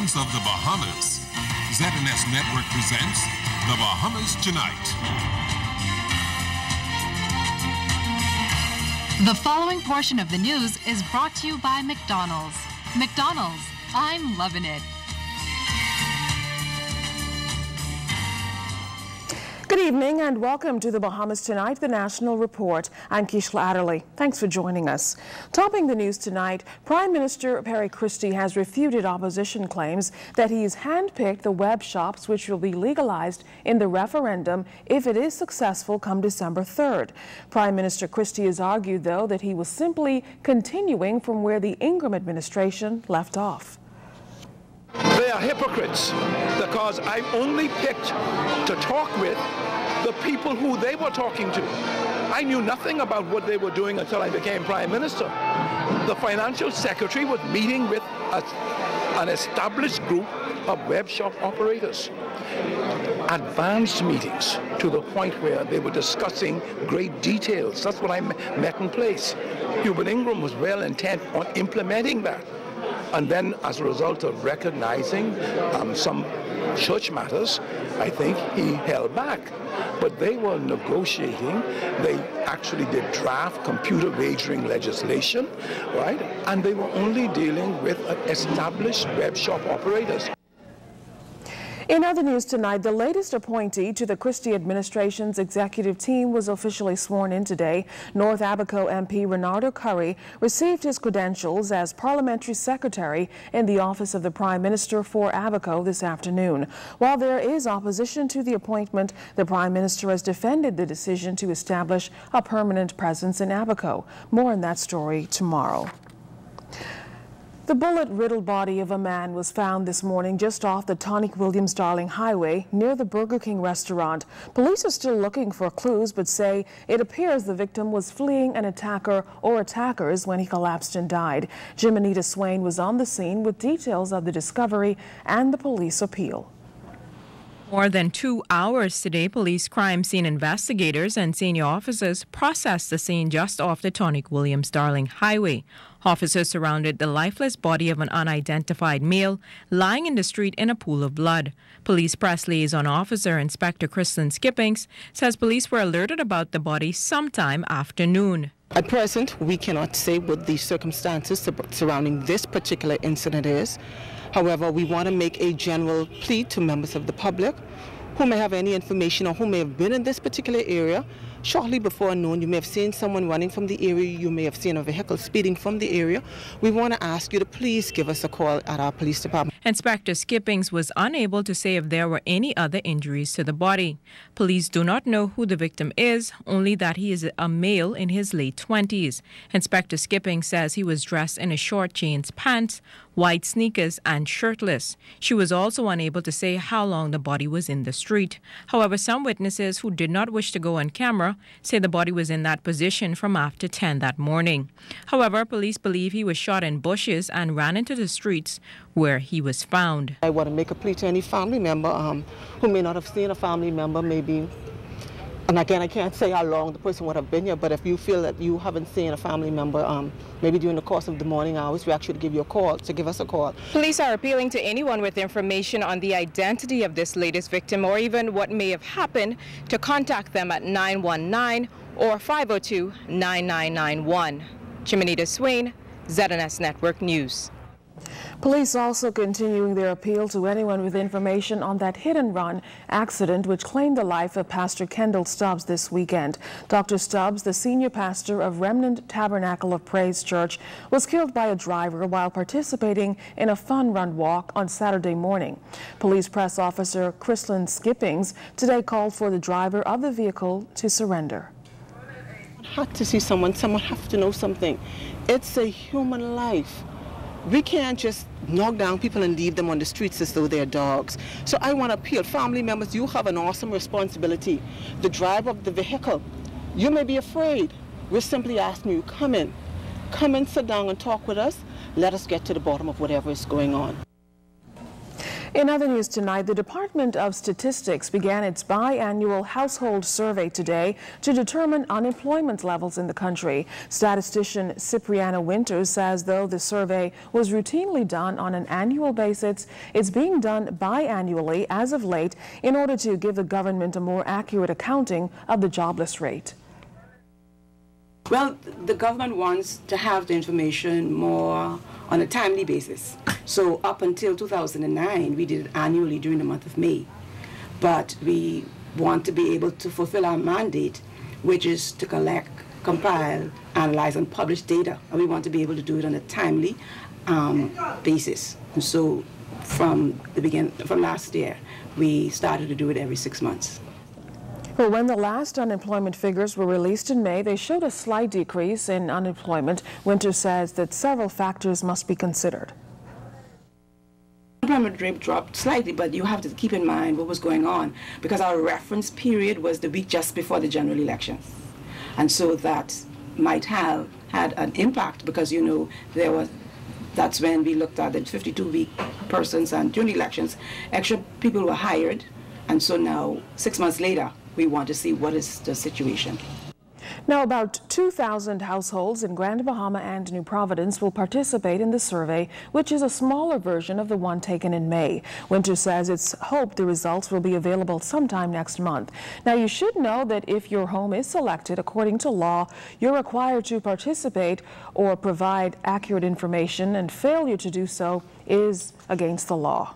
sounds of the Bahamas. ZNS Network presents The Bahamas Tonight. The following portion of the news is brought to you by McDonald's. McDonald's, I'm loving it. Good evening and welcome to the Bahamas Tonight, the National Report. I'm Kishla Adderley. Thanks for joining us. Topping the news tonight, Prime Minister Perry Christie has refuted opposition claims that he's handpicked the web shops which will be legalized in the referendum if it is successful come December 3rd. Prime Minister Christie has argued, though, that he was simply continuing from where the Ingram administration left off. They are hypocrites because I only picked to talk with the people who they were talking to. I knew nothing about what they were doing until I became Prime Minister. The Financial Secretary was meeting with an established group of web shop operators. Advanced meetings to the point where they were discussing great details. That's what I met in place. Hubert Ingram was well intent on implementing that. And then, as a result of recognizing some church matters, I think he held back. But they were negotiating. They actually did draft computer wagering legislation, right? And they were only dealing with established web shop operators. In other news tonight, the latest appointee to the Christie administration's executive team was officially sworn in today. North Abaco MP Renardo Curry received his credentials as parliamentary secretary in the office of the Prime Minister for Abaco this afternoon. While there is opposition to the appointment, the Prime Minister has defended the decision to establish a permanent presence in Abaco. More on that story tomorrow. The bullet-riddled body of a man was found this morning just off the Tonic-Williams-Darling Highway near the Burger King restaurant. Police are still looking for clues but say it appears the victim was fleeing an attacker or attackers when he collapsed and died. Jimenita Swain was on the scene with details of the discovery and the police appeal. More than 2 hours today, police crime scene investigators and senior officers processed the scene just off the Tonic-Williams-Darling Highway. Officers surrounded the lifeless body of an unidentified male lying in the street in a pool of blood. Police press liaison officer Inspector Kristen Skippings says police were alerted about the body sometime after noon. At present, we cannot say what the circumstances surrounding this particular incident is. However, we want to make a general plea to members of the public who may have any information or who may have been in this particular area. Shortly before noon, you may have seen someone running from the area, you may have seen a vehicle speeding from the area. We want to ask you to please give us a call at our police department. Inspector Skippings was unable to say if there were any other injuries to the body. Police do not know who the victim is, only that he is a male in his late 20s. Inspector Skippings says he was dressed in a short jeans pants, white sneakers and shirtless. She was also unable to say how long the body was in the street. However, some witnesses who did not wish to go on camera say the body was in that position from after 10 that morning. However, police believe he was shot in bushes and ran into the streets where he was found. I want to make a plea to any family member who may not have seen a family member, maybe. And again, I can't say how long the person would have been here, but if you feel that you haven't seen a family member, maybe during the course of the morning hours, we actually give you a call, so give us a call. Police are appealing to anyone with information on the identity of this latest victim or even what may have happened to contact them at 919 or 502-9991. Jimenita Swain, ZNS Network News. Police also continuing their appeal to anyone with information on that hit-and-run accident which claimed the life of Pastor Kendall Stubbs this weekend. Dr. Stubbs, the senior pastor of Remnant Tabernacle of Praise Church, was killed by a driver while participating in a fun-run walk on Saturday morning. Police press officer Kristen Skippings today called for the driver of the vehicle to surrender. Had to see someone have to know something. It's a human life. We can't just knock down people and leave them on the streets as though they're dogs. So I want to appeal. Family members, you have an awesome responsibility. The driver of the vehicle, you may be afraid. We're simply asking you, come in, sit down and talk with us. Let us get to the bottom of whatever is going on. In other news tonight, the Department of Statistics began its biannual household survey today to determine unemployment levels in the country. Statistician Cipriana Winters says though the survey was routinely done on an annual basis, it's being done biannually as of late in order to give the government a more accurate accounting of the jobless rate. Well, the government wants to have the information more on a timely basis. So up until 2009, we did it annually during the month of May. But we want to be able to fulfill our mandate, which is to collect, compile, analyze, and publish data. And we want to be able to do it on a timely basis. And so from last year, we started to do it every 6 months. Well, when the last unemployment figures were released in May, they showed a slight decrease in unemployment. Winters says that several factors must be considered. Unemployment rate dropped slightly, but you have to keep in mind what was going on because our reference period was the week just before the general elections. And so that might have had an impact because, you know, that's when we looked at the 52-week persons, and during the elections, extra people were hired. And so now, 6 months later, we want to see what is the situation. Now, about 2,000 households in Grand Bahama and New Providence will participate in the survey, which is a smaller version of the one taken in May. Winters says it's hoped the results will be available sometime next month. Now, you should know that if your home is selected according to law, you're required to participate or provide accurate information, and failure to do so is against the law.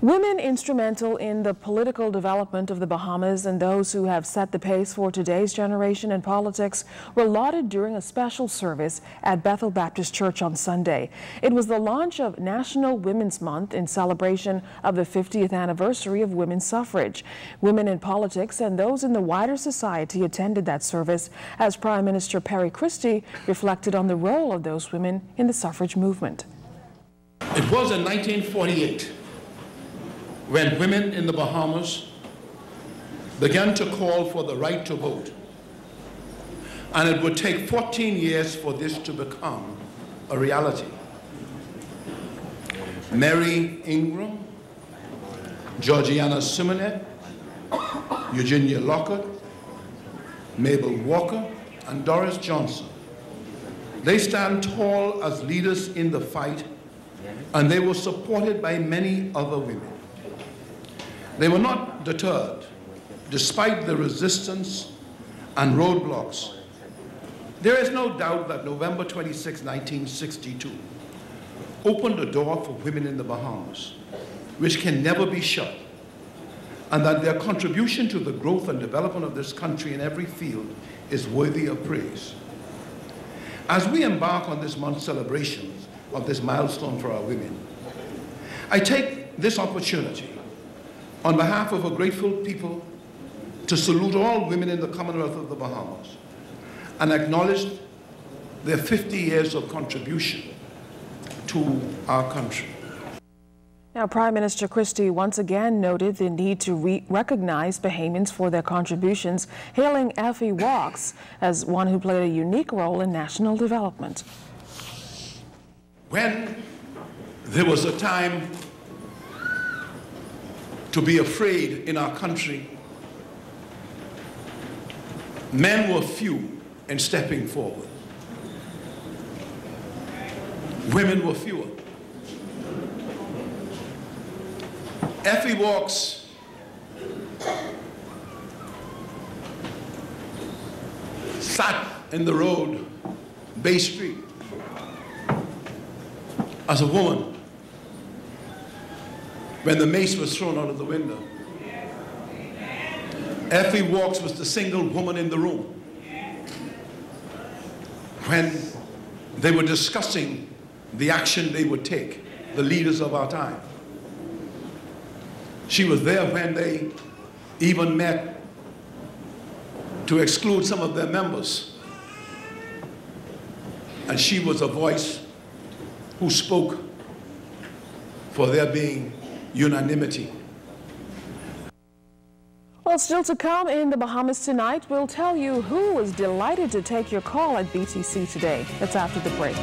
Women instrumental in the political development of the Bahamas and those who have set the pace for today's generation in politics were lauded during a special service at Bethel Baptist Church on Sunday. It was the launch of National Women's Month in celebration of the 50th anniversary of women's suffrage. Women in politics and those in the wider society attended that service as Prime Minister Perry Christie reflected on the role of those women in the suffrage movement. It was in 1948 when women in the Bahamas began to call for the right to vote. And it would take 14 years for this to become a reality. Mary Ingram, Georgiana Simonet, Eugenia Lockhart, Mabel Walker, and Doris Johnson. They stand tall as leaders in the fight, and they were supported by many other women. They were not deterred, despite the resistance and roadblocks. There is no doubt that November 26, 1962, opened a door for women in the Bahamas, which can never be shut, and that their contribution to the growth and development of this country in every field is worthy of praise. As we embark on this month's celebration of this milestone for our women, I take this opportunity on behalf of a grateful people to salute all women in the Commonwealth of the Bahamas and acknowledge their 50 years of contribution to our country. Now, Prime Minister Christie once again noted the need to recognize Bahamians for their contributions, hailing Effie Walks as one who played a unique role in national development. When there was a time to be afraid in our country, men were few in stepping forward. Women were fewer. Effie Walks sat in the road, Bay Street, as a woman when the mace was thrown out of the window. Effie Walks was the single woman in the room when they were discussing the action they would take, the leaders of our time. She was there when they even met to exclude some of their members. And she was a voice who spoke for there being unanimity. Well, still to come in the Bahamas tonight, we'll tell you who was delighted to take your call at BTC today. That's after the break.